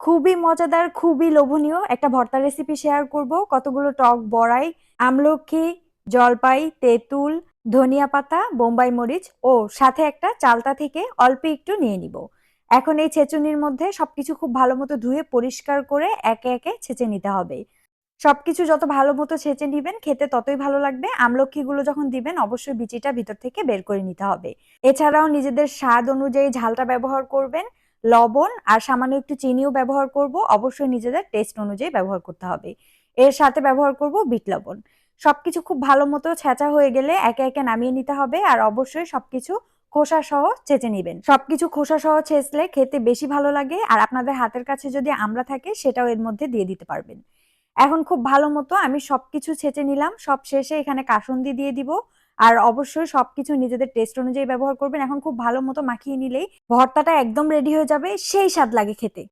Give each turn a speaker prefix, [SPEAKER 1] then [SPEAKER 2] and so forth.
[SPEAKER 1] খুবই মজাদার, খুবই লোভনীয় একটা ভর্তার রেসিপি শেয়ার করব। কতগুলো টক বড়াই, আমলকি, জলপাই, তেঁতুল, ধনিয়া পাতা, বোম্বাই মরিচ ও সাথে একটা চালতা থেকে অল্প একটু নিয়ে নিব। এখন এই ছেঁচুনির মধ্যে সবকিছু খুব ভালো মতো ধুয়ে পরিষ্কার করে একে একে ছেঁচে নিতে হবে। সবকিছু যত ভালো মতো ছেঁচে নিবেন খেতে ততই ভালো লাগবে। আমলকিগুলো যখন দিবেন অবশ্যই বিচিটা ভিতর থেকে বের করে নিতে হবে। এছাড়াও নিজেদের স্বাদ অনুযায়ী ঝালটা ব্যবহার করবেন, লবণ আর সামান্য একটু চিনিও ব্যবহার করব। অবশ্যই নিজেদের টেস্ট অনুযায়ী ব্যবহার করতে হবে। এর সাথে ব্যবহার করব বিট লবণ। সবকিছু খুব ভালো মতো ছেঁচা হয়ে গেলে একে একে নামিয়ে নিতে হবে। আর অবশ্যই সবকিছু খোসা সহ ছেঁচে নিবেন। সবকিছু খোসা সহ ছেঁচলে খেতে বেশি ভালো লাগে। আর আপনাদের হাতের কাছে যদি আমড়া থাকে সেটাও এর মধ্যে দিয়ে দিতে পারবেন। এখন খুব ভালো মতো আমি সবকিছু ছেঁচে নিলাম। সব শেষে এখানে কাসুন্দি দিয়ে দিব। আর অবশ্যই সবকিছু নিজেদের টেস্ট অনুযায়ী ব্যবহার করবেন। এখন খুব ভালো মতো মাখিয়ে নিলেই ভর্তাটা একদম রেডি হয়ে যাবে। সেই স্বাদ লাগে খেতে।